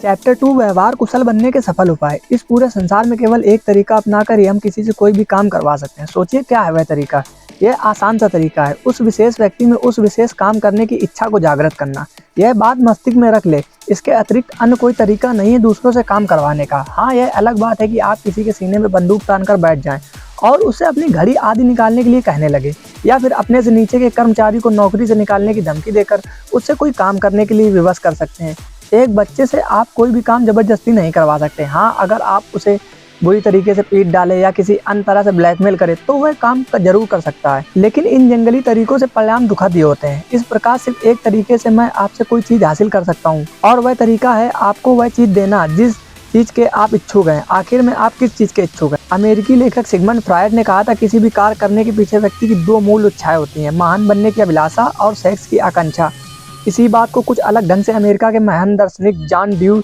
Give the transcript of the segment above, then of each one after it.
Chapter 2 व्यवहार कुशल बनने के सफल उपाय। इस पूरे संसार में केवल एक तरीका अपनाकर ही हम किसी से कोई भी काम करवा सकते हैं। सोचिए क्या है वह तरीका। यह आसान सा तरीका है उस विशेष व्यक्ति में उस विशेष काम करने की इच्छा को जागृत करना। यह बात मस्तिष्क में रख ले। इसके अतिरिक्त अन्य कोई तरीका नहीं है दूसरों से काम करवाने का। हाँ, यह अलग बात है कि आप किसी के सीने में बंदूक तानकर बैठ जाएं और उससे अपनी घड़ी आदि निकालने के लिए कहने लगे, या फिर अपने से नीचे के कर्मचारी को नौकरी से निकालने की धमकी देकर उससे कोई काम करने के लिए विवश कर सकते हैं। एक बच्चे से आप कोई भी काम जबरदस्ती नहीं करवा सकते। हाँ, अगर आप उसे बुरी तरीके से पीट डाले या किसी अन्य तरह से ब्लैकमेल करे तो वह काम जरूर कर सकता है, लेकिन इन जंगली तरीकों से परिणाम दुखद ही होते हैं। इस प्रकार सिर्फ एक तरीके से मैं आपसे कोई चीज हासिल कर सकता हूँ, और वह तरीका है आपको वह चीज देना जिस चीज के आप इच्छुक हैं। आखिर में आप किस चीज के इच्छुक हैं? अमेरिकी लेखक सिगमंड फ्रायड ने कहा था, किसी भी कार्य करने के पीछे व्यक्ति की दो मूल इच्छाएं होती हैं, महान बनने की अभिलाषा और सेक्स की आकांक्षा। इसी बात को कुछ अलग ढंग से अमेरिका के महान दार्शनिक जॉन ड्यू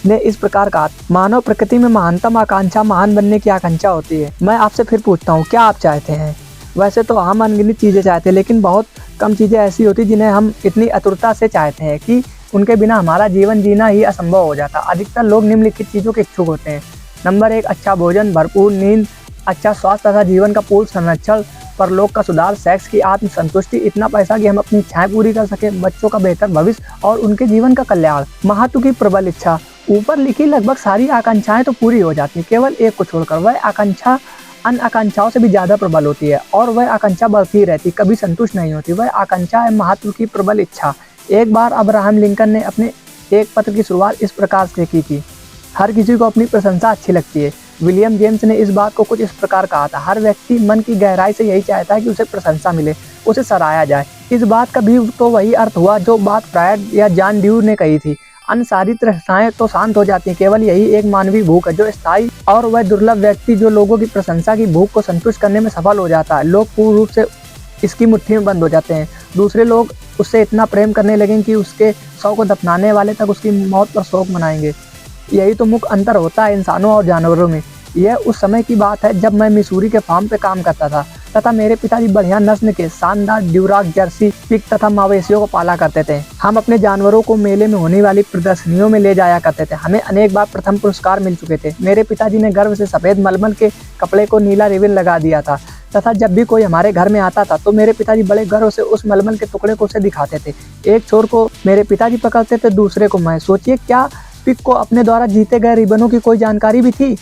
ने इस प्रकार कहा, मानव प्रकृति में महानतम आकांक्षा महान बनने की आकांक्षा होती है। मैं आपसे फिर पूछता हूँ, क्या आप चाहते हैं? वैसे तो हम अनगिनत चीज़ें चाहते हैं, लेकिन बहुत कम चीज़ें ऐसी होती जिन्हें हम इतनी आतुरता से चाहते हैं कि उनके बिना हमारा जीवन जीना ही असंभव हो जाता। अधिकतर लोग निम्नलिखित चीज़ों के इच्छुक होते हैं। नंबर 1, अच्छा भोजन, भरपूर नींद, अच्छा स्वास्थ्य तथा जीवन का पूर्ण संरक्षण, परलोक का सुधार, सेक्स की आत्म संतुष्टि, इतना पैसा कि हम अपनी इच्छाएं पूरी कर सके, बच्चों का बेहतर भविष्य और उनके जीवन का कल्याण। महत्व की प्रबल इच्छा। ऊपर लिखी लगभग सारी आकांक्षाएं तो पूरी हो जाती है, केवल एक को छोड़कर। वह आकांक्षा अन्य आकांक्षाओं से भी ज्यादा प्रबल होती है और वह आकांक्षा बढ़ती रहती, कभी संतुष्ट नहीं होती। वह आकांक्षा है महत्व की प्रबल इच्छा। एक बार अब्राहम लिंकन ने अपने एक पत्र की शुरुआत इस प्रकार से की थी, हर किसी को अपनी प्रशंसा अच्छी लगती है। विलियम जेम्स ने इस बात को कुछ इस प्रकार कहा था, हर व्यक्ति मन की गहराई से यही चाहता है कि उसे प्रशंसा मिले, उसे सराहा जाए। इस बात का भी तो वही अर्थ हुआ जो बात फ्रायड या जॉन ड्यू ने कही थी। अन्य सारी तृष्णाएं तो शांत हो जाती हैं, केवल यही एक मानवीय भूख है जो स्थायी, और वह दुर्लभ व्यक्ति जो लोगों की प्रशंसा की भूख को संतुष्ट करने में सफल हो जाता है। लोग पूर्ण रूप से इसकी मुट्ठी में बंद हो जाते हैं। दूसरे लोग उससे इतना प्रेम करने लगेंगे कि उसके शव को दफनाने वाले तक उसकी मौत पर शोक मनाएंगे। यही तो मुख्य अंतर होता है इंसानों और जानवरों में। यह उस समय की बात है जब मैं मिसूरी के फार्म पे काम करता था तथा मेरे पिताजी बढ़िया नस्ल के शानदार ड्यूराक, जर्सी, पिग तथा मवेशियों को पाला करते थे। हम अपने जानवरों को मेले में होने वाली प्रदर्शनियों में ले जाया करते थे। हमें अनेक बार प्रथम पुरस्कार मिल चुके थे। मेरे पिताजी ने गर्व से सफेद मलमल के कपड़े को नीला रिबन लगा दिया था तथा जब भी कोई हमारे घर में आता था तो मेरे पिताजी बड़े गर्व से उस मलमल के टुकड़े को उसे दिखाते थे। एक छोर को मेरे पिताजी पकड़ते थे, दूसरे को मैं। सोचिए, क्या पिग को अपने द्वारा जीते गए रिबनों की कोई जानकारी भी थी?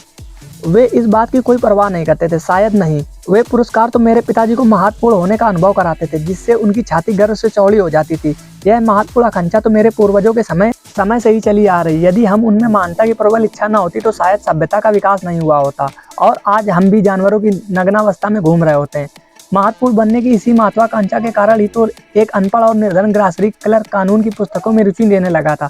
वे इस बात की कोई परवाह नहीं करते थे, शायद नहीं। वे पुरस्कार तो मेरे पिताजी को महत्वपूर्ण होने का अनुभव कराते थे, जिससे उनकी छाती गर्व से चौड़ी हो जाती थी। यह महत्वपूर्ण आकांक्षा तो मेरे पूर्वजों के समय से ही चली आ रही। यदि हम उनमें महानता की प्रबल इच्छा न होती तो शायद सभ्यता का विकास नहीं हुआ होता और आज हम भी जानवरों की नग्नावस्था में घूम रहे होते हैं। महत्वपूर्ण बनने की इसी महत्वाकांक्षा के कारण ही तो एक अनपढ़ और निर्धन ग्रासरी क्लर्क कानून की पुस्तकों में रुचि लेने लगा था,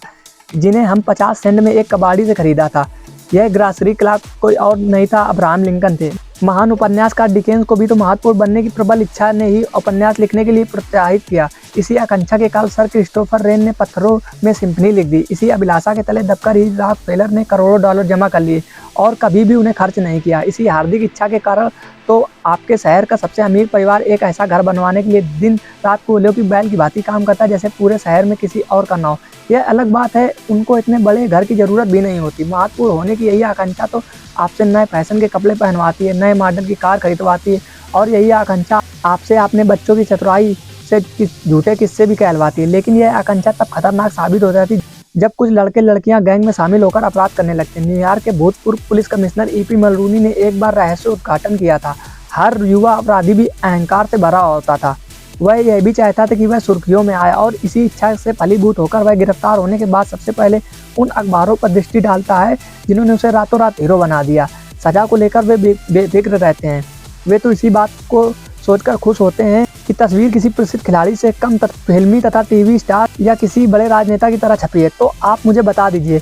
जिन्हें हम 50 सेंट में एक कबाड़ी से खरीदा था। यह ग्रासरी क्लर्क कोई और नहीं था, अब्राहम लिंकन थे। महान उपन्यासकार डिकेंस को भी तो महत्वपूर्ण बनने की प्रबल इच्छा ने ही उपन्यास लिखने के लिए प्रोत्साहित किया। इसी आकांक्षा के काल सर क्रिस्टोफर रेन ने पत्थरों में सिम्फनी लिख दी। इसी अभिलाषा के तले दबकर ही रॉकफेलर ने करोड़ों डॉलर जमा कर लिए और कभी भी उन्हें खर्च नहीं किया। इसी हार्दिक इच्छा के कारण तो आपके शहर का सबसे अमीर परिवार एक ऐसा घर बनवाने के लिए दिन रात कोयलों की बैल की भांति काम करता है जैसे पूरे शहर में किसी और का ना हो। यह अलग बात है, उनको इतने बड़े घर की जरूरत भी नहीं होती। महत्वपूर्ण होने की यही आकांक्षा तो आपसे नए फैशन के कपड़े पहनवाती है, नए मॉडल की कार खरीदवाती है, और यही आकांक्षा आपसे अपने बच्चों की चतुराई से झूठे किस्से भी कहलवाती है। लेकिन यह आकांक्षा तब खतरनाक साबित हो जाती जब कुछ लड़के लड़कियां गैंग में शामिल होकर अपराध करने लगते हैं। न्यूयॉर्क के भूतपूर्व पुलिस कमिश्नर ईपी मलरूनी ने एक बार रहस्य उद्घाटन किया था। हर युवा अपराधी भी अहंकार से भरा होता था। वह यह भी चाहता था कि वह सुर्खियों में आए, और इसी इच्छा से फलीभूत होकर वह गिरफ्तार होने के बाद सबसे पहले उन अखबारों पर दृष्टि डालता है जिन्होंने उसे रातों रात हीरो बना दिया। सजा को लेकर वे बेफिक्र रहते हैं। वे तो इसी बात को सोचकर खुश होते हैं कि तस्वीर किसी प्रसिद्ध खिलाड़ी से कम फिल्मी तथा टीवी स्टार या किसी बड़े राजनेता की तरह छपी है। तो आप मुझे बता दीजिए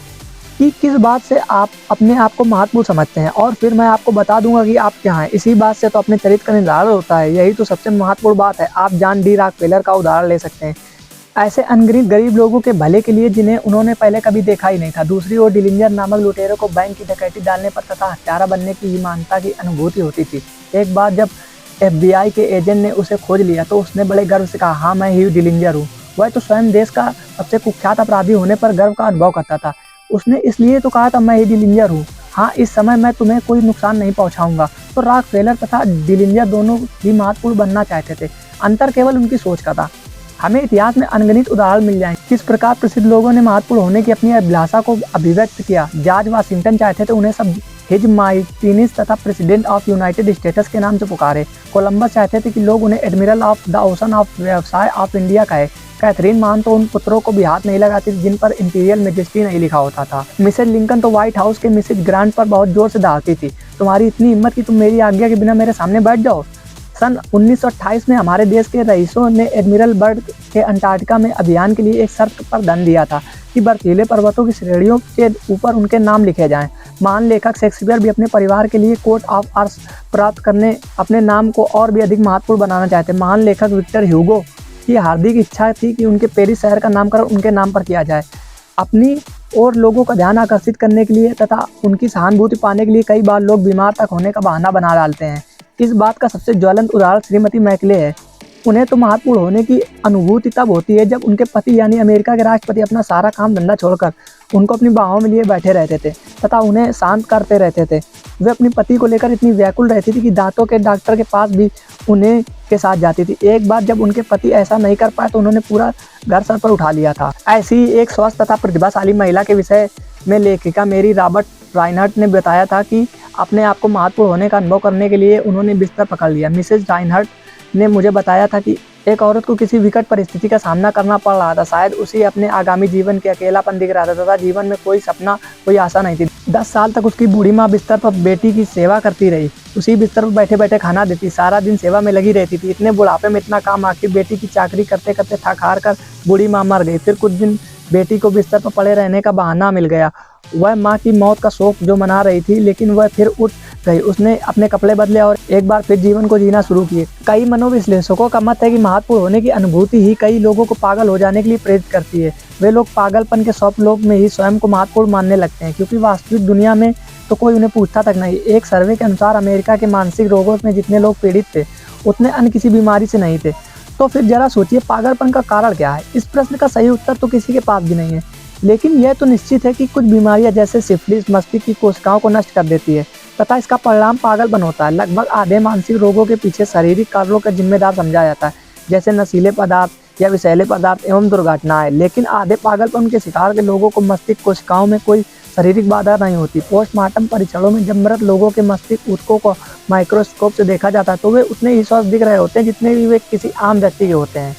कि किस बात से आप अपने आप को महत्वपूर्ण समझते हैं, और फिर मैं आपको बता दूंगा कि आप क्या हैं। इसी बात से तो अपने चरित्र का निर्धारण होता है। यही तो सबसे महत्वपूर्ण बात है। आप जॉन डी रॉकफेलर का उदाहरण ले सकते हैं, ऐसे अनगिनत गरीब लोगों के भले के लिए जिन्हें उन्होंने पहले कभी देखा ही नहीं था। दूसरी ओर डिलिंजर नामक लुटेरों को बैंक की डकैती डालने पर तथा हत्यारा बनने की ईमानता की अनुभूति होती थी। एक बार जब FBI के एजेंट ने उसे खोज लिया तो उसने बड़े गर्व से कहा, हाँ, मैं ह्यू डिलिंजर हूँ। वह तो स्वयं देश का सबसे कुख्यात अपराधी होने पर गर्व का अनुभव करता था। उसने इसलिए तो कहा था मैं ही डिलिंजर हूँ, हाँ इस समय मैं तुम्हें कोई नुकसान नहीं पहुँचाऊंगा। तो रॉकफेलर तथा डिलिंजर दोनों ही महत्वपूर्ण बनना चाहते थे, अंतर केवल उनकी सोच का था। हमें इतिहास में अनगिनत उदाहरण मिल जाएंगे किस प्रकार प्रसिद्ध लोगों ने महत्वपूर्ण होने की अपनी अभिलाषा को अभिव्यक्त किया। जॉर्ज वाशिंगटन चाहते थे उन्हें सब हिज मार्टिनिस तथा प्रेसिडेंट ऑफ यूनाइटेड स्टेट्स के नाम से पुकारे। कोलंबस चाहते थे कि लोग उन्हें admiral of the ocean of व्यवसाय ऑफ इंडिया कहे। कैथरीन मान तो उन पुत्रों को भी हाथ नहीं लगाती थी जिन पर इंपीरियल मेजेस्टी नहीं लिखा होता था। मिसेज लिंकन तो व्हाइट हाउस के मिसेज ग्रांट पर बहुत जोर से दहाड़ती थी, तुम्हारी इतनी हिम्मत कि तुम मेरी आज्ञा के बिना मेरे सामने बैठ जाओ। सन 1928 में हमारे देश के रईसों ने एडमिरल बर्ड के अंटार्कटिका में अभियान के लिए एक शर्त पर धन दिया था कि बर्फीले पर्वतों की श्रेणियों के ऊपर उनके नाम लिखे जाएं। महान लेखक शेक्सपियर भी अपने परिवार के लिए कोट ऑफ आर्म्स प्राप्त करने अपने नाम को और भी अधिक महत्वपूर्ण बनाना चाहते। महान लेखक विक्टर ह्यूगो की हार्दिक इच्छा थी कि उनके पेरिस शहर का नामकरण उनके नाम पर किया जाए। अपनी और लोगों का ध्यान आकर्षित करने के लिए तथा उनकी सहानुभूति पाने के लिए कई बार लोग बीमार तक होने का बहाना बना डालते हैं। इस बात का सबसे ज्वलंत उदाहरण श्रीमती मैकले है। उन्हें तो महत्वपूर्ण होने की अनुभूति तब होती है जब उनके पति यानी अमेरिका के राष्ट्रपति अपना सारा काम धंधा छोड़कर उनको अपनी बाहों में लिए बैठे रहते थे तथा उन्हें शांत करते रहते थे। वे अपने पति को लेकर इतनी व्याकुल रहती थी कि दांतों के डॉक्टर के पास भी उन्हें के साथ जाती थी। एक बार जब उनके पति ऐसा नहीं कर पाए तो उन्होंने पूरा घर सर पर उठा लिया था। ऐसी ही एक स्वस्थ तथा प्रतिभाशाली महिला के विषय में लेखिका मेरी रॉबर्ट राइनहर्ट ने बताया था कि अपने आप को महत्वपूर्ण होने का अनुभव करने के लिए उन्होंने बिस्तर पकड़ लिया। मिसेज राइनहर्ट ने मुझे बताया था कि एक औरत को किसी विकट परिस्थिति का सामना करना पड़ रहा था। शायद उसे अपने आगामी जीवन के अकेलापन दिख रहा था तथा जीवन में कोई सपना कोई आशा नहीं थी। 10 साल तक उसकी बूढ़ी माँ बिस्तर पर बेटी की सेवा करती रही, उसी बिस्तर पर बैठे बैठे खाना देती, सारा दिन सेवा में लगी रहती थी। इतने बुढ़ापे में इतना काम, आखिर बेटी की चाकरी करते करते थक हार कर बूढ़ी माँ मर गई। फिर कुछ दिन बेटी को बिस्तर पर पड़े रहने का बहाना मिल गया। वह माँ की मौत का शोक जो मना रही थी, लेकिन वह फिर उठ गई। उसने अपने कपड़े बदले और एक बार फिर जीवन को जीना शुरू किए। कई मनोविश्लेषकों का मत है कि महत्वपूर्ण होने की अनुभूति ही कई लोगों को पागल हो जाने के लिए प्रेरित करती है। वे लोग पागलपन के स्वप्न में ही स्वयं को महत्वपूर्ण मानने लगते हैं, क्योंकि वास्तविक दुनिया में तो कोई उन्हें पूछता तक नहीं। एक सर्वे के अनुसार अमेरिका के मानसिक रोगों में जितने लोग पीड़ित थे उतने अन्य किसी बीमारी से नहीं थे। तो फिर जरा सोचिए पागलपन का कारण क्या है। इस प्रश्न का सही उत्तर तो किसी के पास भी नहीं है, लेकिन यह तो निश्चित है कि कुछ बीमारियां जैसे सिफिलिस मस्तिष्क की कोशिकाओं को नष्ट कर देती है तथा इसका परिणाम पागलपन होता है। लगभग आधे मानसिक रोगों के पीछे शारीरिक कारणों का जिम्मेदार समझा जाता है, जैसे नशीले पदार्थ या विषैले पदार्थ एवं दुर्घटनाएं। लेकिन आधे पागलपन के शिकार के लोगों को मस्तिष्क कोशिकाओं में कोई शारीरिक बाधा नहीं होती। पोस्टमार्टम परीक्षणों में जब मृत लोगों के मस्तिष्क ऊतकों को माइक्रोस्कोप से देखा जाता है तो वे उतने ही स्वस्थ दिख रहे होते हैं जितने भी वे किसी आम व्यक्ति के होते हैं।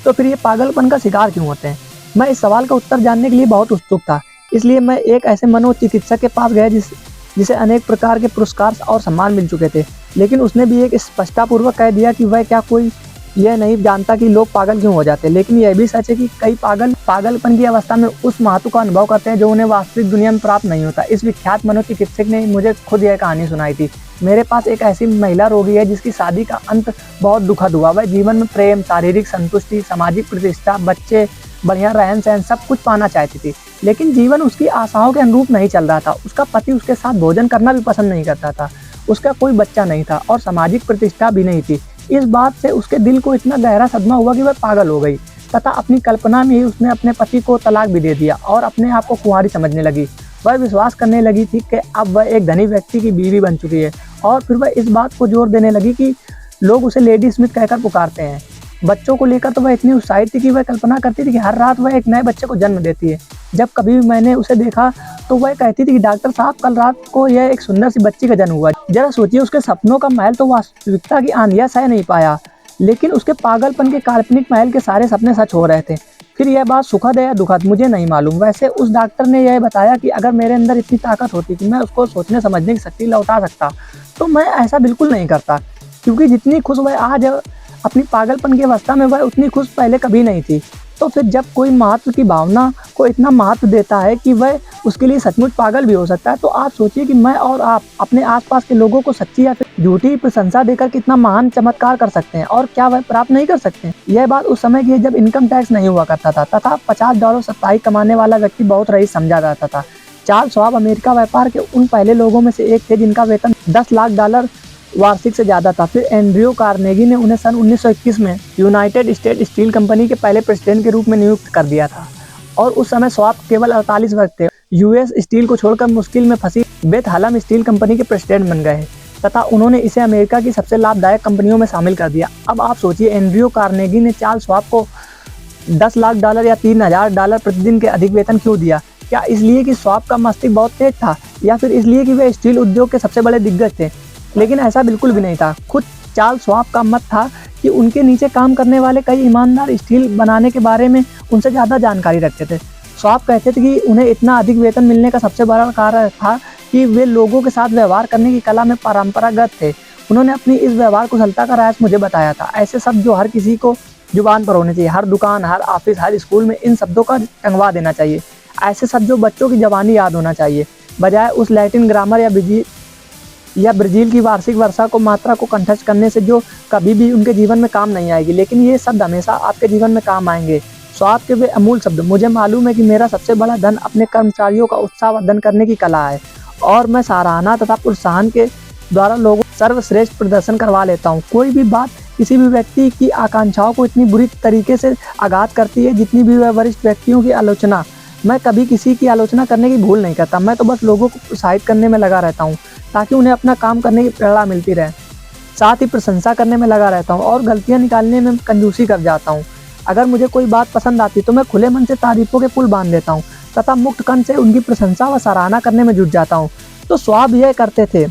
तो फिर ये पागलपन का शिकार क्यों होते हैं? मैं इस सवाल का उत्तर जानने के लिए बहुत उत्सुक था, इसलिए मैं एक ऐसे मनोचिकित्सक के पास गया जिसे अनेक प्रकार के पुरस्कार और सम्मान मिल चुके थे, लेकिन उसने भी एक स्पष्टतापूर्वक कह दिया कि वह क्या कोई यह नहीं जानता कि लोग पागल क्यों हो जाते हैं। लेकिन यह भी सच है कि कई पागलपन की अवस्था में उस महत्व का अनुभव करते हैं जो उन्हें वास्तविक दुनिया में प्राप्त नहीं होता। इस विख्यात मनोचिकित्सक ने मुझे खुद यह कहानी सुनाई थी। मेरे पास एक ऐसी महिला रोगी है जिसकी शादी का अंत बहुत दुखद हुआ। वह जीवन में प्रेम, शारीरिक संतुष्टि, सामाजिक प्रतिष्ठा, बच्चे, बढ़िया रहन सहन सब कुछ पाना चाहती थी, लेकिन जीवन उसकी आशाओं के अनुरूप नहीं चल रहा था। उसका पति उसके साथ भोजन करना भी पसंद नहीं करता था, उसका कोई बच्चा नहीं था और सामाजिक प्रतिष्ठा भी नहीं थी। इस बात से उसके दिल को इतना गहरा सदमा हुआ कि वह पागल हो गई तथा अपनी कल्पना में ही उसने अपने पति को तलाक भी दे दिया और अपने आप को कुंवारी समझने लगी। वह विश्वास करने लगी थी कि अब वह एक धनी व्यक्ति की बीवी बन चुकी है और फिर वह इस बात को जोर देने लगी कि लोग उसे लेडी स्मिथ कहकर पुकारते हैं। बच्चों को लेकर तो वह इतनी उत्साहित थी कि वह कल्पना करती थी कि हर रात वह एक नए बच्चे को जन्म देती है। जब कभी भी मैंने उसे देखा तो वह कहती थी कि डॉक्टर साहब कल रात को यह एक सुंदर सी बच्ची का जन्म हुआ। जरा सोचिए, उसके सपनों का महल तो वास्तविकता की आंधियां सह नहीं पाया, लेकिन उसके पागलपन के काल्पनिक महल के सारे सपने सच हो रहे थे। फिर यह बात सुखद है या दुखद मुझे नहीं मालूम। वैसे उस डॉक्टर ने यह बताया कि अगर मेरे अंदर इतनी ताकत होती कि मैं उसको सोचने समझने की शक्ति लौटा सकता तो मैं ऐसा बिल्कुल नहीं करता, क्योंकि जितनी खुश वह आज अपनी पागलपन की अवस्था में वह उतनी खुश पहले कभी नहीं थी। तो फिर जब कोई महत्व की भावना को इतना महत्व देता है कि वह उसके लिए सचमुच पागल भी हो सकता है, तो आप सोचिए कि मैं और आप अपने आसपास के लोगों को सच्ची या फिर झूठी प्रशंसा देकर कितना महान चमत्कार कर सकते हैं, और क्या वह प्राप्त नहीं कर सकते। यह बात उस समय की है जब इनकम टैक्स नहीं हुआ करता था तथा $50 साप्ताहिक कमाने वाला व्यक्ति बहुत रईस समझा जाता था। चार्ल्स श्वाब अमेरिका व्यापार के उन पहले लोगों में से एक थे जिनका वेतन $10 लाख वार्षिक से ज़्यादा था। फिर एंड्रयू कार्नेगी ने उन्हें सन 1921 में यूनाइटेड स्टेट स्टील कंपनी के पहले प्रेसिडेंट के रूप में नियुक्त कर दिया था और उस समय श्वाब केवल 48 वर्ष थे। यूएस स्टील को छोड़कर मुश्किल में फंसी बेथ हलम स्टील कंपनी के प्रेसिडेंट बन गए तथा उन्होंने इसे अमेरिका की सबसे लाभदायक कंपनियों में शामिल कर दिया। अब आप सोचिए, एंड्रयू कार्नेगी ने चार्ल्स श्वाब को $10 लाख या $3000 प्रतिदिन के अधिक वेतन क्यों दिया? क्या इसलिए कि श्वाब का मस्तिष्क बहुत तेज था, या फिर इसलिए कि वे स्टील उद्योग के सबसे बड़े दिग्गज थे? लेकिन ऐसा बिल्कुल भी नहीं था। खुद चार्ल्स श्वाब का मत था कि उनके नीचे काम करने वाले कई ईमानदार स्टील बनाने के बारे में उनसे ज़्यादा जानकारी रखते थे। श्वाब कहते थे कि उन्हें इतना अधिक वेतन मिलने का सबसे बड़ा कारण था कि वे लोगों के साथ व्यवहार करने की कला में परंपरागत थे। उन्होंने अपनी इस व्यवहार कुशलता का राज मुझे बताया था। ऐसे शब्द जो हर किसी को जुबान पर होने चाहिए, हर दुकान, हर ऑफिस, हर स्कूल में इन शब्दों का टंगवा देना चाहिए। ऐसे शब्द जो बच्चों की जबानी याद होना चाहिए, बजाय उस लैटिन ग्रामर या ब्राज़ील की वार्षिक वर्षा को मात्रा को कंठस्थ करने से जो कभी भी उनके जीवन में काम नहीं आएगी। लेकिन ये शब्द हमेशा आपके जीवन में काम आएंगे। श्वाब के वे अमूल शब्द, मुझे मालूम है कि मेरा सबसे बड़ा धन अपने कर्मचारियों का उत्साहवर्धन करने की कला है और मैं सराहना तथा प्रोत्साहन के द्वारा लोगों सर्वश्रेष्ठ प्रदर्शन करवा लेता हूँ। कोई भी बात किसी भी व्यक्ति की आकांक्षाओं को इतनी बुरी तरीके से आघात करती है जितनी भी वह वरिष्ठ व्यक्तियों की आलोचना। मैं कभी किसी की आलोचना करने की भूल नहीं करता। मैं तो बस लोगों को प्रोत्साहित करने में लगा रहता हूँ ताकि उन्हें अपना काम करने की प्रेरणा मिलती रहे। साथ ही प्रशंसा करने में लगा रहता हूँ और गलतियाँ निकालने में कंजूसी कर जाता हूँ। अगर मुझे कोई बात पसंद आती तो मैं खुले मन से तारीफों के पुल बांध देता हूँ तथा मुक्त कंठ से उनकी प्रशंसा व सराहना करने में जुट जाता हूँ। तो श्वाब यह करते थे।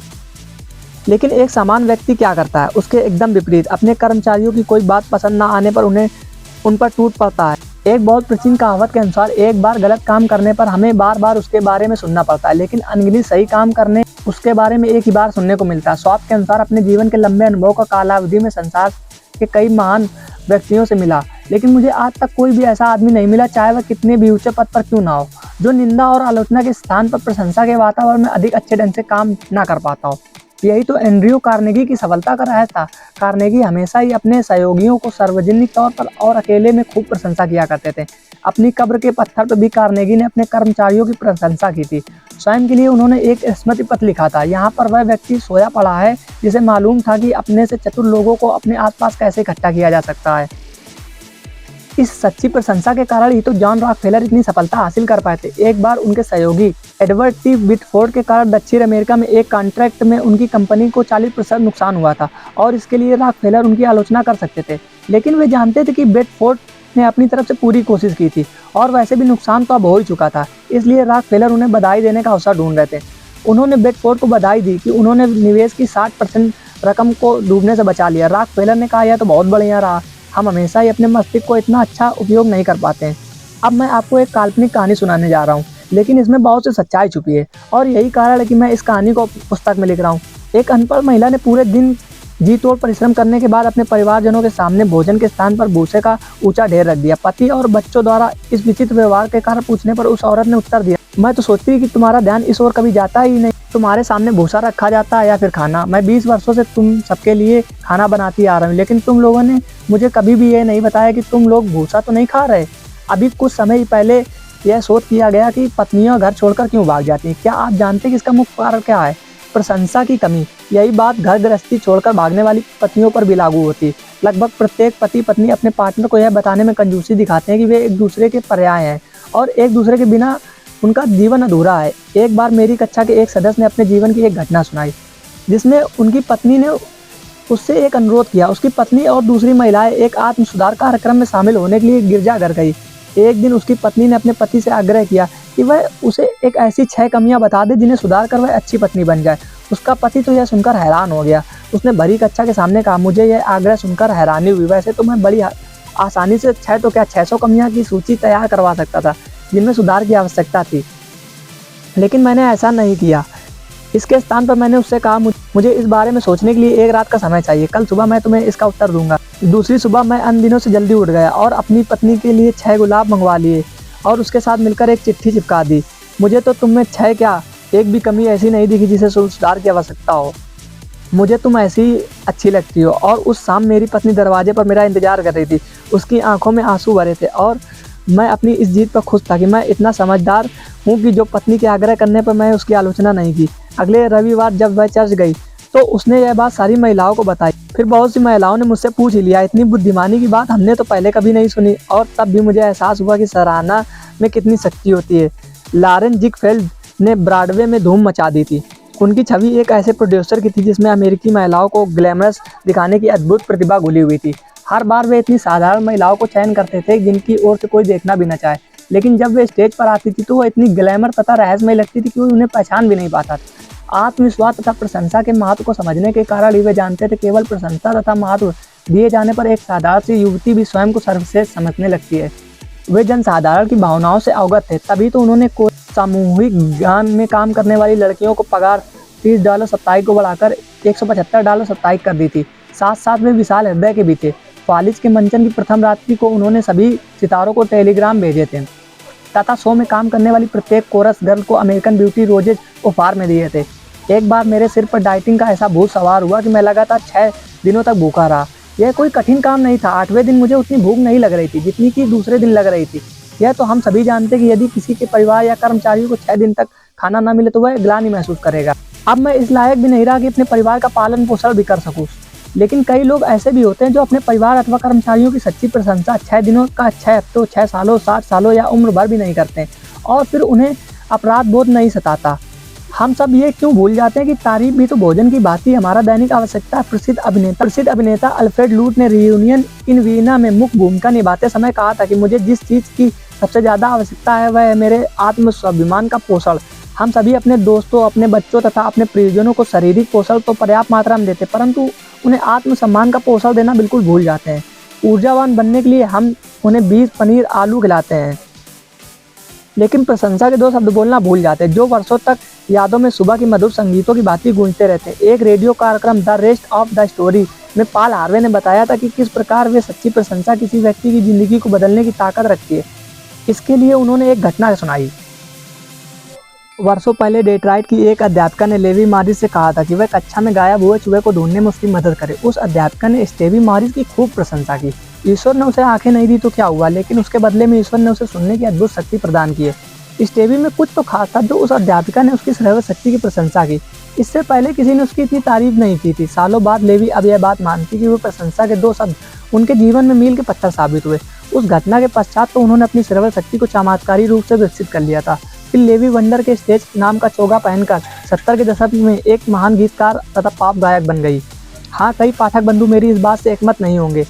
लेकिन एक सामान्य व्यक्ति क्या करता है? उसके एकदम विपरीत। अपने कर्मचारियों की कोई बात पसंद ना आने पर उन्हें उन पर टूट पड़ता है। एक बहुत प्राचीन कहावत के अनुसार एक बार गलत काम करने पर हमें बार बार उसके बारे में सुनना पड़ता है, लेकिन अनगिनत सही काम करने उसके बारे में एक ही बार सुनने को मिलता है। श्वाब के अनुसार अपने जीवन के लंबे अनुभव का कालावधि में संसार के कई महान व्यक्तियों से मिला, लेकिन मुझे आज तक कोई भी ऐसा आदमी नहीं मिला, चाहे वह कितने भी ऊंचे पद पर क्यों ना हो, जो निंदा और आलोचना के स्थान पर प्रशंसा के वातावरण में अधिक अच्छे ढंग से काम ना कर पाता हो। यही तो एंड्रयू कार्नेगी की सफलता का रहस्य था। कार्नेगी हमेशा ही अपने सहयोगियों को सार्वजनिक तौर पर और अकेले में खूब प्रशंसा किया करते थे। अपनी कब्र के पत्थर पर भी कार्नेगी ने अपने कर्मचारियों की प्रशंसा की थी। स्वयं के लिए उन्होंने एक स्मृति पत्र लिखा था। यहाँ पर वह व्यक्ति सोया पड़ा है जिसे मालूम था कि अपने से चतुर लोगों को अपने आसपास कैसे इकट्ठा किया जा सकता है। इस सच्ची प्रशंसा के कारण ही तो जॉन रॉकफेलर इतनी सफलता हासिल कर पाए थे। एक बार उनके सहयोगी एडवर्ड टी बिटफोर्ड के कारण दक्षिण अमेरिका में एक कॉन्ट्रैक्ट में उनकी कंपनी को 40% नुकसान हुआ था और इसके लिए रॉकफेलर उनकी आलोचना कर सकते थे, लेकिन वे जानते थे कि बिटफोर्ड ने अपनी तरफ से पूरी कोशिश की थी और वैसे भी नुकसान तो अब हो ही चुका था, इसलिए रॉकफेलर उन्हें बधाई देने का अवसर ढूंढ रहे थे। उन्होंने बिटफोर्ड को बधाई दी कि उन्होंने निवेश की 60% रकम को डूबने से बचा लिया। रॉकफेलर ने कहा, यह तो बहुत बढ़िया रहा, हम हमेशा ही अपने मस्तिष्क को इतना अच्छा उपयोग नहीं कर पाते हैं। अब मैं आपको एक काल्पनिक कहानी सुनाने जा रहा हूँ, लेकिन इसमें बहुत सी सच्चाई छुपी है और यही कारण है कि मैं इस कहानी को पुस्तक में लिख रहा हूँ। एक अनपढ़ महिला ने पूरे दिन जी तोड़ परिश्रम करने के बाद अपने परिवारजनों के सामने भोजन के स्थान पर भूसे का ऊंचा ढेर रख दिया। पति और बच्चों द्वारा इस विचित्र व्यवहार के कारण पूछने पर उस औरत ने उत्तर दिया, मैं तो सोचती कि तुम्हारा ध्यान इस ओर कभी जाता ही नहीं। तुम्हारे सामने भूसा रखा जाता है या फिर खाना। मैं 20 वर्षों से तुम सबके लिए खाना बनाती आ रहा हूँ, लेकिन तुम लोगों ने मुझे कभी भी ये नहीं बताया कि तुम लोग भूसा तो नहीं खा रहे। अभी कुछ समय पहले यह शोध किया गया कि पत्नियां घर छोड़कर क्यों भाग जाती हैं। क्या आप जानते हैं कि इसका मुख्य कारण क्या है? प्रशंसा की कमी। यही बात घर गृहस्थी छोड़कर भागने वाली पत्नियों पर भी लागू होती है। लगभग प्रत्येक पति पत्नी अपने पार्टनर को यह बताने में कंजूसी दिखाते हैं कि वे एक दूसरे के पर्याय हैं और एक दूसरे के बिना उनका जीवन अधूरा है। एक बार मेरी कक्षा के एक सदस्य ने अपने जीवन की एक घटना सुनाई जिसमें उनकी पत्नी ने उससे एक अनुरोध किया। उसकी पत्नी और दूसरी महिलाएं एक आत्म सुधार कार्यक्रम में शामिल होने के लिए गिरजाघर गई। एक दिन उसकी पत्नी ने अपने पति से आग्रह किया कि वह उसे एक ऐसी 6 कमियां बता दे जिन्हें सुधार कर वह अच्छी पत्नी बन जाए। उसका पति तो यह सुनकर हैरान हो गया। उसने भरी कक्षा के सामने कहा, मुझे यह आग्रह सुनकर हैरानी हुई। वैसे तो मैं बड़ी आसानी से 6 तो क्या 600 कमियां की सूची तैयार करवा सकता था जिनमें सुधार की आवश्यकता थी, लेकिन मैंने ऐसा नहीं किया। इसके स्थान पर मैंने उससे कहा, मुझे इस बारे में सोचने के लिए एक रात का समय चाहिए। कल सुबह मैं तुम्हें इसका उत्तर दूंगा। दूसरी सुबह मैं अन्य दिनों से जल्दी उठ गया और अपनी पत्नी के लिए 6 गुलाब मंगवा लिए और उसके साथ मिलकर एक चिट्ठी चिपका दी। मुझे तो तुम में 6 क्या एक भी कमी ऐसी नहीं दिखी जिसे सुधार की आवश्यकता हो। मुझे तुम ऐसी अच्छी लगती हो। और उस शाम मेरी पत्नी दरवाजे पर मेरा इंतजार कर रही थी। उसकी आंखों में आंसू भरे थे और मैं अपनी इस जीत पर खुश था कि मैं इतना समझदार हूँ कि जो पत्नी के आग्रह करने पर मैं उसकी आलोचना नहीं की। अगले रविवार जब वह चर्च गई तो उसने यह बात सारी महिलाओं को बताई। फिर बहुत सी महिलाओं ने मुझसे पूछ ही लिया। इतनी बुद्धिमानी की बात हमने तो पहले कभी नहीं सुनी और तब भी मुझे एहसास हुआ कि सराहना में कितनी शक्ति होती है। लॉरेन जिगफेल्ड ने ब्रॉडवे में धूम मचा दी थी। उनकी छवि एक ऐसे प्रोड्यूसर की थी जिसमें अमेरिकी महिलाओं को ग्लैमरस दिखाने की अद्भुत प्रतिभा घुली हुई थी। हर बार वे इतनी साधारण महिलाओं को चयन करते थे जिनकी ओर से कोई देखना भी न चाहे, लेकिन जब वे स्टेज पर आती थी तो वो इतनी ग्लैमर तथा रहस्यमय लगती थी कि कोई उन्हें पहचान भी नहीं पाता था। आत्मविश्वास तथा प्रशंसा के महत्व को समझने के कारण ही वे जानते थे केवल प्रशंसा तथा महत्व दिए जाने पर एक साधारण सी युवती भी स्वयं को सर्वश्रेष्ठ समझने लगती है। वे जनसाधारण की भावनाओं से अवगत थे, तभी तो उन्होंने सामूहिक ज्ञान में काम करने वाली लड़कियों को पगार $30 साप्ताहिक को बढ़ाकर $175 साप्ताहिक कर दी थी। साथ साथ वे विशाल हृदय के भी थे। फालिज के मंचन की प्रथम रात्रि को उन्होंने सभी सितारों को टेलीग्राम भेजे थे तथा शो में काम करने वाली प्रत्येक कोरस गर्ल को अमेरिकन ब्यूटी रोजेज उपहार में दिए थे। एक बार मेरे सिर पर डाइटिंग का ऐसा भूत सवार हुआ कि मैं लगातार 6 दिनों तक भूखा रहा। यह कोई कठिन काम नहीं था। 8वें दिन मुझे उतनी भूख नहीं लग रही थी जितनी कि दूसरे दिन लग रही थी। यह तो हम सभी जानते कि यदि किसी के परिवार या कर्मचारियों को 6 दिन तक खाना न मिले तो वह ग्लानि महसूस करेगा। अब मैं इस लायक भी नहीं रहा कि अपने परिवार का पालन पोषण भी कर सकूं। लेकिन कई लोग ऐसे भी होते हैं जो अपने परिवार अथवा कर्मचारियों की सच्ची प्रशंसा 6 दिनों का 6 हफ्तों 6 सालों 60 सालों या उम्र भर भी नहीं करते और फिर उन्हें अपराध बोध नहीं सताता। हम सब ये क्यों भूल जाते हैं कि तारीफ भी तो भोजन की बात ही हमारा दैनिक आवश्यकता है। प्रसिद्ध अभिनेता अल्फ्रेड लूट ने रियूनियन इन वीना में मुख्य भूमिका निभाते समय कहा था कि मुझे जिस चीज़ की सबसे ज़्यादा आवश्यकता है वह है मेरे आत्मस्वाभिमान का पोषण। हम सभी अपने दोस्तों, अपने बच्चों तथा अपने प्रियजनों को शारीरिक पोषण तो पर्याप्त मात्रा में देते, परंतु उन्हें आत्मसम्मान का पोषण देना बिल्कुल भूल जाते हैं। ऊर्जावान बनने के लिए हम उन्हें बीज, पनीर, आलू खिलाते हैं, लेकिन प्रशंसा के 2 शब्द बोलना भूल जाते हैं जो वर्षों तक यादों में सुबह की मधुर संगीतों की भांति गूंजते रहते हैं। एक रेडियो कार्यक्रम the rest of the story में पॉल हार्वे ने बताया था कि किस प्रकार वे सच्ची प्रशंसा किसी व्यक्ति की जिंदगी को बदलने की ताकत रखती है। इसके लिए उन्होंने एक घटना सुनाई। वर्षों पहले डेट्रॉइट की एक अध्यापिका ने लेवी मॉरिस से कहा था कि वह कक्षा में गायब हुए चूहे को ढूंढने में उसकी मदद करे। उस अध्यापिका ने स्टेवी मॉरिस की खूब प्रशंसा की। ईश्वर ने उसे आंखें नहीं दी तो क्या हुआ, लेकिन उसके बदले में ईश्वर ने उसे सुनने की अद्भुत शक्ति प्रदान की है। स्टेवी में कुछ तो खास था जो उस अध्यापिका ने उसकी सर्वशक्ति की प्रशंसा की। इससे पहले किसी ने उसकी इतनी तारीफ नहीं की थी। सालों बाद लेवी अब यह बात मानती कि वो प्रशंसा के 2 शब्द उनके जीवन में मील के पत्थर साबित हुए। उस घटना के पश्चात तो उन्होंने अपनी सर्वशक्ति को चमत्कारी रूप से विकसित कर लिया था। फिर लेवी वंडर के स्टेज नाम का चोगा पहनकर 70 के दशक में एक महान गीतकार तथा पॉप गायक बन गई। हाँ, कई पाठक बंधु मेरी इस बात से एकमत नहीं होंगे।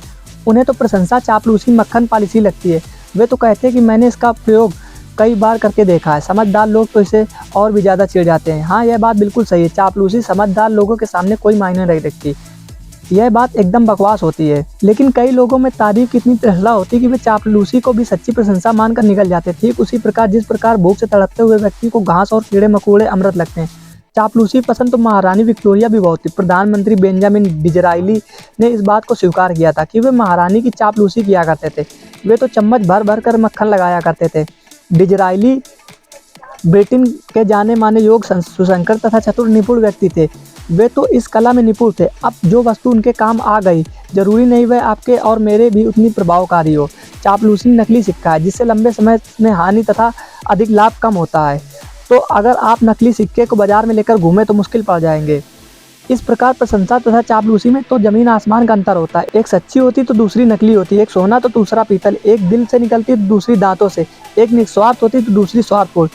उन्हें तो प्रशंसा चापलूसी, मक्खन पॉलिसी लगती है। वे तो कहते हैं कि मैंने इसका प्रयोग कई बार करके देखा है। समझदार लोग तो इसे और भी ज़्यादा चिढ़ जाते हैं। हाँ, यह बात बिल्कुल सही है। चापलूसी समझदार लोगों के सामने कोई मायने नहीं रखती। यह बात एकदम बकवास होती है। लेकिन कई लोगों में तारीफ की इतनी तहला होती है कि वे चापलूसी को भी सच्ची प्रशंसा मानकर निकल जाते। ठीक उसी प्रकार जिस प्रकार भूख से तड़पते हुए व्यक्ति को घास और कीड़े मकोड़े अमृत लगते हैं, चापलूसी पसंद तो महारानी विक्टोरिया भी बहुत थी। प्रधानमंत्री बेंजामिन डिज़राइली ने इस बात को स्वीकार किया था कि वे महारानी की चापलूसी किया करते थे। वे तो चम्मच भर भर कर मक्खन लगाया करते थे। डिज़राइली ब्रिटेन के जाने माने योग सुसंकर तथा चतुर निपुण व्यक्ति थे। वे तो इस कला में निपुण थे। अब जो वस्तु उनके काम आ गई, जरूरी नहीं वह आपके और मेरे भी उतनी प्रभावकारी हो। चापलूसी नकली सिक्का है जिससे लंबे समय में हानि तथा अधिक लाभ कम होता है। तो अगर आप नकली सिक्के को बाजार में लेकर घूमें तो मुश्किल पड़ जाएंगे। इस प्रकार प्रशंसा तथा चापलूसी में तो जमीन आसमान का अंतर होता है। एक सच्ची होती तो दूसरी नकली होती। एक सोना तो दूसरा पीतल। एक दिल से निकलती तो दूसरी दांतों से। एक निस्वार्थ होती तो दूसरी स्वार्थपूर्ण।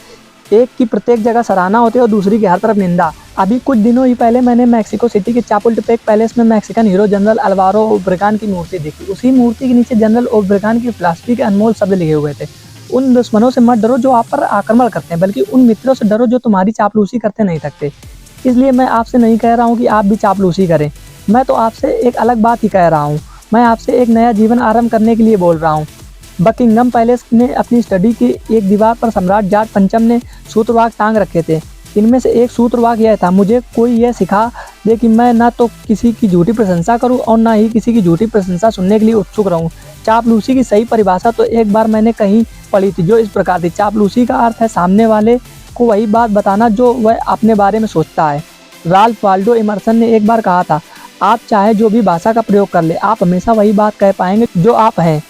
एक की प्रत्येक जगह सराहना होती है और दूसरी की हर तरफ निंदा। अभी कुछ दिनों ही पहले मैंने मैक्सिको सिटी के चापुल्टेपेक पैलेस में मैक्सिकन हीरो जनरल अल्वारो ओब्रेगान की मूर्ति देखी। उसी मूर्ति के नीचे जनरल ओब्रेगान की फिलॉसफी के अनमोल शब्द लिखे हुए थे। उन दुश्मनों से मत डरो जो आप पर आक्रमण करते हैं, बल्कि उन मित्रों से डरो जो तुम्हारी चापलूसी करते नहीं थकते। इसलिए मैं आपसे नहीं कह रहा हूँ कि आप भी चापलूसी करें। मैं तो आपसे एक अलग बात ही कह रहा हूँ। मैं आपसे एक नया जीवन आरंभ करने के लिए बोल रहा हूँ। बकिंगम पैलेस में अपनी स्टडी की एक दीवार पर सम्राट जॉर्ज पंचम ने सूत्रवाक टांग रखे थे। इनमें से एक सूत्रवाक यह था, मुझे कोई यह सिखा दे कि मैं ना तो किसी की झूठी प्रशंसा करूं और ना ही किसी की झूठी प्रशंसा सुनने के लिए उत्सुक रहूं। चापलूसी की सही परिभाषा तो एक बार मैंने कहीं पढ़ी थी जो इस प्रकार थी, चापलूसी का अर्थ है सामने वाले को वही बात बताना जो वह अपने बारे में सोचता है। राल्फ वाल्डो इमर्सन ने एक बार कहा था, आप चाहे जो भी भाषा का प्रयोग कर ले, आप हमेशा वही बात कह पाएंगे जो आप हैं।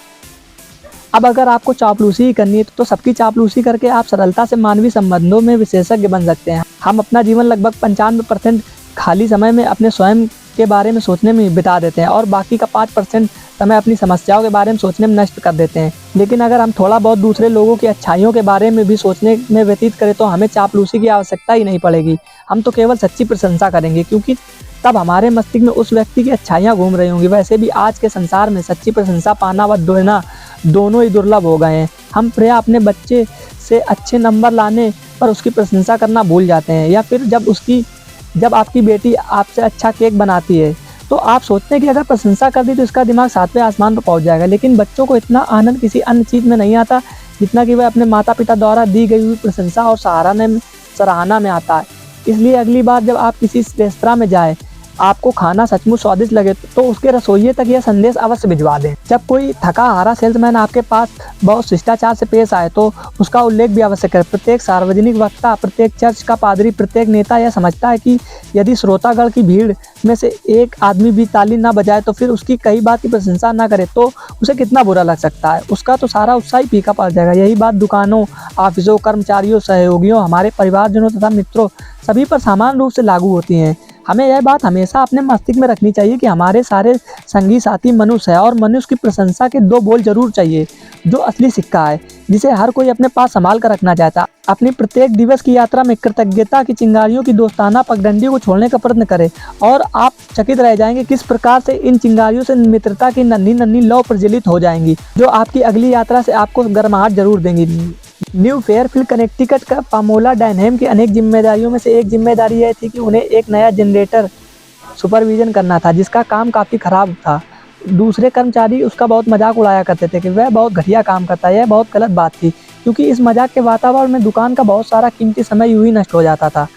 अब अगर आपको चापलूसी ही करनी है तो सबकी चापलूसी करके आप सरलता से मानवीय संबंधों में विशेषज्ञ बन सकते हैं। हम अपना जीवन लगभग 95% खाली समय में अपने स्वयं के बारे में सोचने में बिता देते हैं और बाकी का 5% समय अपनी समस्याओं के बारे में सोचने में नष्ट कर देते हैं। लेकिन अगर हम थोड़ा बहुत दूसरे लोगों की अच्छाइयों के बारे में भी सोचने में व्यतीत करें तो हमें चापलूसी की आवश्यकता ही नहीं पड़ेगी। हम तो केवल सच्ची प्रशंसा करेंगे, क्योंकि तब हमारे मस्तिष्क में उस व्यक्ति की अच्छाइयाँ घूम रही होंगी। वैसे भी आज के संसार में सच्ची प्रशंसा पाना व देना दोनों ही दुर्लभ हो गए हैं। हम प्रायः अपने बच्चे से अच्छे नंबर लाने पर उसकी प्रशंसा करना भूल जाते हैं, या फिर जब आपकी बेटी आपसे अच्छा केक बनाती है तो आप सोचते हैं कि अगर प्रशंसा कर दी तो इसका दिमाग 7वें आसमान पर पहुंच जाएगा। लेकिन बच्चों को इतना आनंद किसी अन्य चीज़ में नहीं आता जितना कि वह अपने माता पिता द्वारा दी गई हुई प्रशंसा और सराहना में आता है। इसलिए अगली बार जब आप किसी रेस्तरां में जाएं, आपको खाना सचमुच स्वादिष्ट लगे तो उसके रसोइये तक यह संदेश अवश्य भिजवा दें। जब कोई थका हारा सेल्समैन आपके पास बहुत शिष्टाचार से पेश आए तो उसका उल्लेख भी आवश्यक है। प्रत्येक सार्वजनिक वक्ता, प्रत्येक चर्च का पादरी, प्रत्येक नेता यह समझता है कि यदि श्रोतागण की भीड़ में से एक आदमी भी ताली ना बजाए तो फिर उसकी कई बात की प्रशंसा ना करे तो उसे कितना बुरा लग सकता है। उसका तो सारा उत्साह ही फीका पड़ जाएगा। यही बात दुकानों, ऑफिसों, कर्मचारियों, सहयोगियों, हमारे परिवारजनों तथा मित्रों सभी पर समान रूप से लागू होती हैं। हमें यह बात हमेशा अपने मस्तिष्क में रखनी चाहिए कि हमारे सारे संगी साथी मनुष्य है और मनुष्य की प्रशंसा के 2 बोल जरूर चाहिए, जो असली सिक्का है जिसे हर कोई अपने पास संभाल कर रखना चाहता। अपनी प्रत्येक दिवस की यात्रा में कृतज्ञता की चिंगारियों की दोस्ताना पगडंडी को छोड़ने का प्रयत्न करें और आप चकित रह जाएंगे किस प्रकार से इन चिंगारियों से मित्रता की नन्ही नन्ही लौ प्रज्वलित हो जाएंगी, जो आपकी अगली यात्रा से आपको गर्माहट जरूर देंगी। न्यू फेयरफील्ड कनेक्टिकट का पामोला डायनहेम की अनेक जिम्मेदारियों में से एक जिम्मेदारी यह थी कि उन्हें एक नया जनरेटर सुपरविजन करना था जिसका काम काफ़ी ख़राब था। दूसरे कर्मचारी उसका बहुत मजाक उड़ाया करते थे कि वह बहुत घटिया काम करता है। यह बहुत गलत बात थी, क्योंकि इस मजाक के वातावरण में दुकान का बहुत सारा कीमती समय यूं ही नष्ट हो जाता था।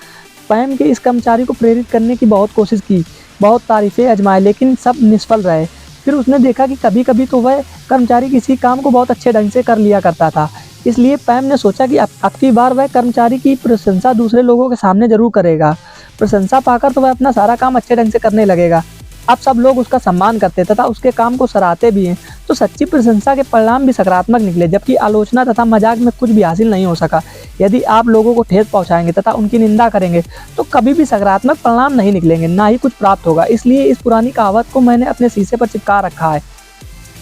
पैम के इस कर्मचारी को प्रेरित करने की बहुत कोशिश की, बहुत तारीफ़ें आजमाए, लेकिन सब निष्फल रहे। फिर उसने देखा कि कभी कभी तो वह कर्मचारी किसी काम को बहुत अच्छे ढंग से कर लिया करता था। इसलिए पैम ने सोचा कि अब की बार वह कर्मचारी की प्रशंसा दूसरे लोगों के सामने जरूर करेगा। प्रशंसा पाकर तो वह अपना सारा काम अच्छे ढंग से करने लगेगा। अब सब लोग उसका सम्मान करते तथा उसके काम को सराहते भी हैं, तो सच्ची प्रशंसा के परिणाम भी सकारात्मक निकले, जबकि आलोचना तथा मजाक में कुछ भी हासिल नहीं हो सका। यदि आप लोगों को ठेस पहुंचाएंगे तथा उनकी निंदा करेंगे तो कभी भी सकारात्मक परिणाम नहीं निकलेंगे, ना ही कुछ प्राप्त होगा। इसलिए इस पुरानी कहावत को मैंने अपने शीशे पर चिपका रखा है,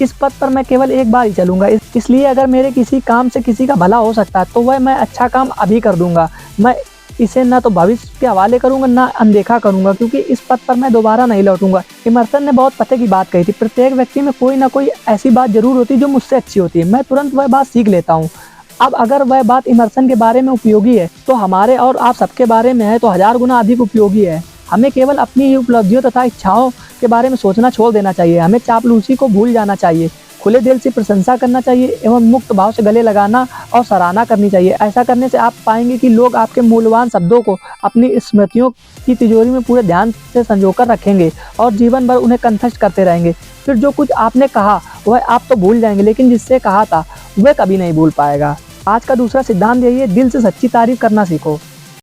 इस पथ पर मैं केवल एक बार ही चलूंगा। इसलिए अगर मेरे किसी काम से किसी का भला हो सकता है तो वह मैं अच्छा काम अभी कर दूंगा। मैं इसे ना तो भविष्य के हवाले करूंगा ना अनदेखा करूंगा, क्योंकि इस पथ पर मैं दोबारा नहीं लौटूंगा। इमर्सन ने बहुत पते की बात कही थी, प्रत्येक व्यक्ति में कोई ना कोई ऐसी बात जरूर होती है जो मुझसे अच्छी होती है। मैं तुरंत वह बात सीख लेता हूँ। अब अगर वह बात इमर्सन के बारे में उपयोगी है तो हमारे और आप सबके बारे में है तो 1000 गुना अधिक उपयोगी है। हमें केवल अपनी ही उपलब्धियों तथा इच्छाओं के बारे में सोचना छोड़ देना चाहिए। हमें चापलूसी को भूल जाना चाहिए, खुले दिल से प्रशंसा करना चाहिए एवं मुक्त भाव से गले लगाना और सराहना करनी चाहिए। ऐसा करने से आप पाएंगे कि लोग आपके मूल्यवान शब्दों को अपनी स्मृतियों की तिजोरी में पूरे ध्यान से संजोकर रखेंगे और जीवन भर उन्हें कंठस्थ करते रहेंगे। फिर जो कुछ आपने कहा वह आप तो भूल जाएंगे, लेकिन जिससे कहा था वह कभी नहीं भूल पाएगा। आज का दूसरा सिद्धांत यही है, दिल से सच्ची तारीफ करना सीखो।